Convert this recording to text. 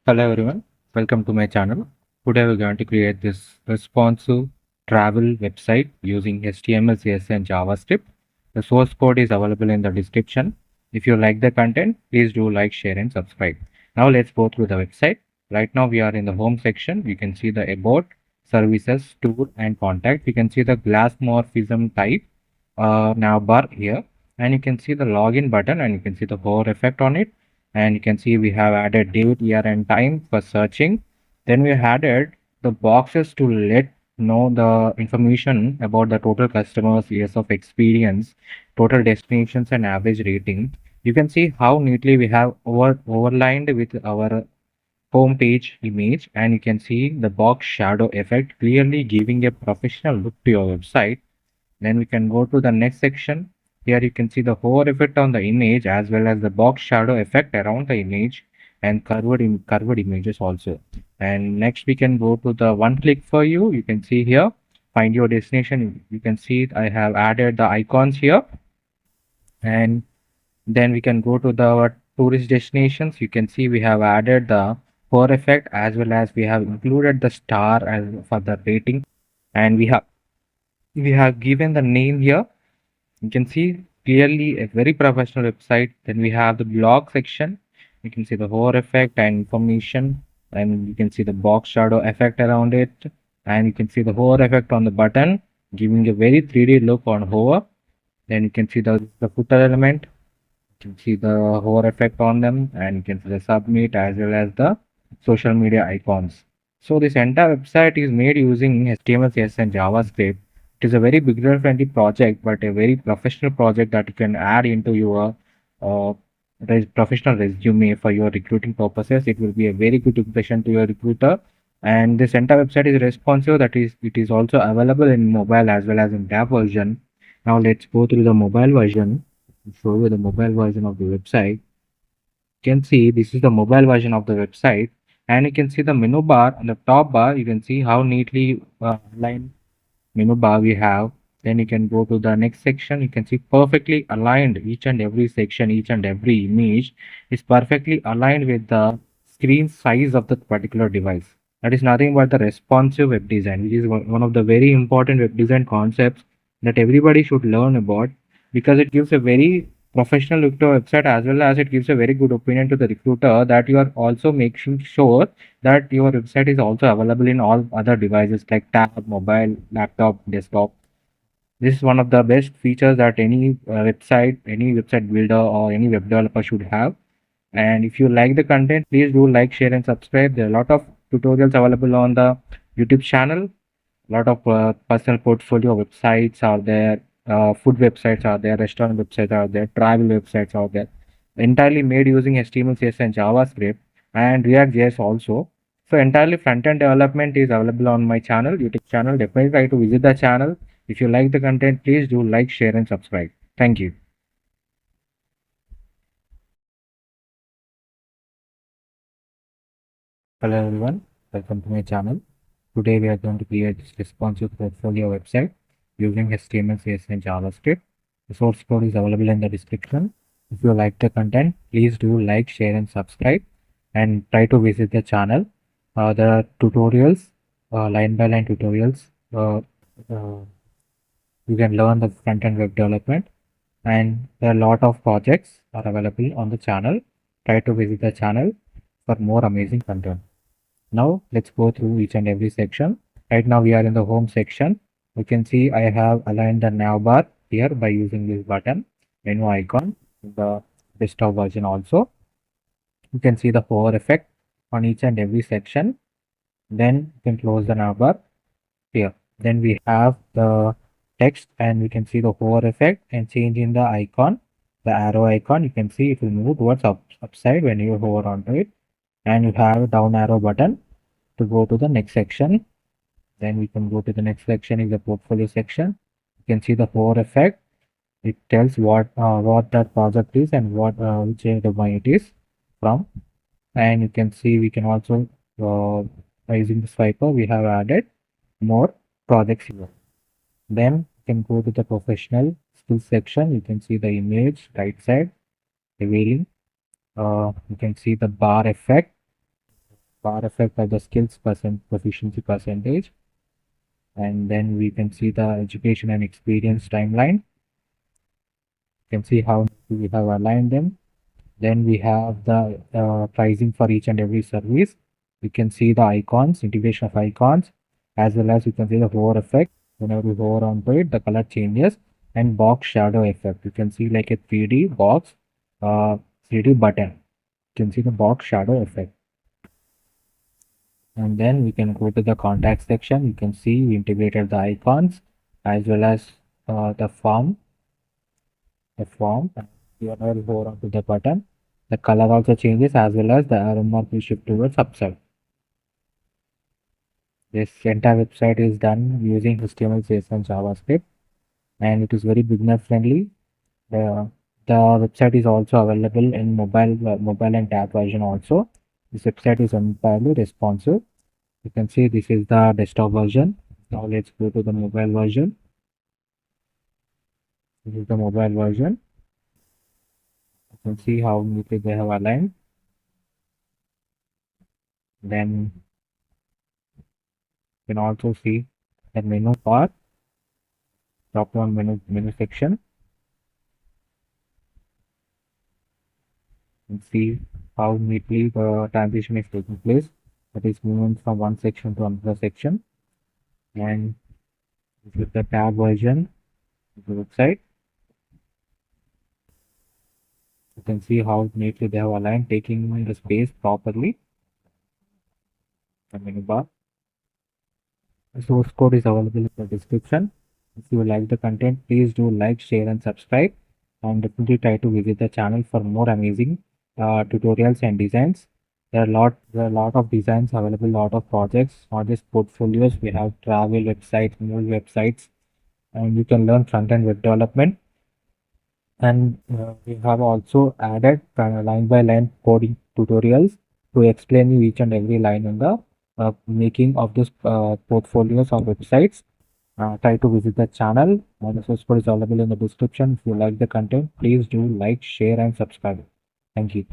Hello everyone, welcome to my channel. Today we're going to create this responsive travel website using HTML, CSS and JavaScript. The source code is available in the description. If you like the content, please do like, share and subscribe. Now let's go through the website. Right now we are in the home section. You can see the about, services, tour and contact. You can see the glass morphism type navbar here, and you can see the login button, and you can see the hover effect on it, and you can see we have added date, year and time for searching. Then we added the boxes to let know the information about the total customers, years of experience, total destinations and average rating. You can see how neatly we have overlined with our home page image, and you can see the box shadow effect clearly giving a professional look to your website. Then we can go to the next section. Here you can see the hover effect on the image as well as the box shadow effect around the image and curved images also. And next we can go to the one click for you. You can see here, find your destination. You can see I have added the icons here, and then we can go to the tourist destinations. You can see we have added the hover effect as well as we have included the star as for the rating, and we have given the name here. You can see clearly a very professional website. Then we have the blog section. You can see the hover effect and information, and you can see the box shadow effect around it, and you can see the hover effect on the button, giving a very 3D look on hover. Then you can see the footer element. You can see the hover effect on them, and you can see the submit as well as the social media icons. So this entire website is made using HTML, CSS and JavaScript. It is a very beginner friendly project, but a very professional project that you can add into your uh, professional resume for your recruiting purposes. It will be a very good impression to your recruiter. And this entire website is responsive. That is, it is also available in mobile as well as in tab version. Now let's go through the mobile version. Show you the mobile version of the website. You can see this is the mobile version of the website, and you can see the menu bar on the top bar. You can see how neatly aligned menu bar we have. Then you can go to the next section. You can see perfectly aligned each and every section, each and every image is perfectly aligned with the screen size of the particular device. That is nothing but the responsive web design, which is one of the very important web design concepts that everybody should learn about, because it gives a very professional look to a website as well as it gives a very good opinion to the recruiter that you are also making sure that your website is also available in all other devices like tab, mobile, laptop, desktop. This is one of the best features that any website builder or any web developer should have. And if you like the content, please do like, share and subscribe. There are a lot of tutorials available on the YouTube channel. A lot of personal portfolio websites are there, food websites are there, restaurant websites are there, travel websites are there, entirely made using HTML, CSS and JavaScript and React JS also. So entirely front-end development is available on my channel, YouTube channel. Definitely try to visit the channel. If you like the content, please do like, share and subscribe. Thank you. Hello everyone, welcome to my channel. Today we are going to create this responsive portfolio website using HTML, CSS and JavaScript. The source code is available in the description. If you like the content, please do like, share and subscribe, and try to visit the channel. There are tutorials, line by line tutorials. Uh, you can learn the front-end web development, and there are a lot of projects are available on the channel. Try to visit the channel for more amazing content. Now let's go through each and every section. Right now we are in the home section. You can see I have aligned the navbar here by using this button, menu icon, the desktop version also. You can see the hover effect on each and every section. Then you can close the navbar here. Then we have the text, and we can see the hover effect and change in the icon, the arrow icon. You can see it will move towards upside when you hover onto it, and you have a down arrow button to go to the next section. Then we can go to the next section is the portfolio section. You can see the hover effect. It tells what that project is and which domain it is from. And you can see we can also by using the swiper we have added more projects here. Then you can go to the professional skills section. You can see the image right side revealing. You can see the bar effect. bar effect of the skills proficiency percentage, and then we can see the education and experience timeline. You can see how we have aligned them. Then we have the pricing for each and every service. We can see the icons, integration of icons, as well as you can see the hover effect. Whenever we hover onto it, the color changes, and box shadow effect. You can see like a 3D box, 3D button. You can see the box shadow effect. And then we can go to the contact section. You can see we integrated the icons as well as the form. Whenever we hover onto the button, the color also changes as well as the arrow mark will shift towards upside. This entire website is done using HTML, CSS, and JavaScript, and it is very beginner friendly. The website is also available in mobile and tab version also. This website is entirely responsive. You can see this is the desktop version. Now let's go to the mobile version. This is the mobile version. You can see how neatly they have aligned. Then you can also see the menu bar, drop down menu section, and see how neatly the transition is taking place. That is moving from one section to another section. And this is the tab version of the website. You can see how neatly they have aligned, taking the space properly. The menu bar. The source code is available in the description. If you like the content, please do like, share, and subscribe. And definitely try to visit the channel for more amazing tutorials and designs. There are a lot of designs available, lot of projects, not just portfolios. We have travel websites, movie websites, and you can learn front-end web development. And we have also added line by line coding tutorials to explain you each and every line in the making of this portfolios or websites. Try to visit the channel. The source code is available in the description. If you like the content, please do like, share, and subscribe. Thank you.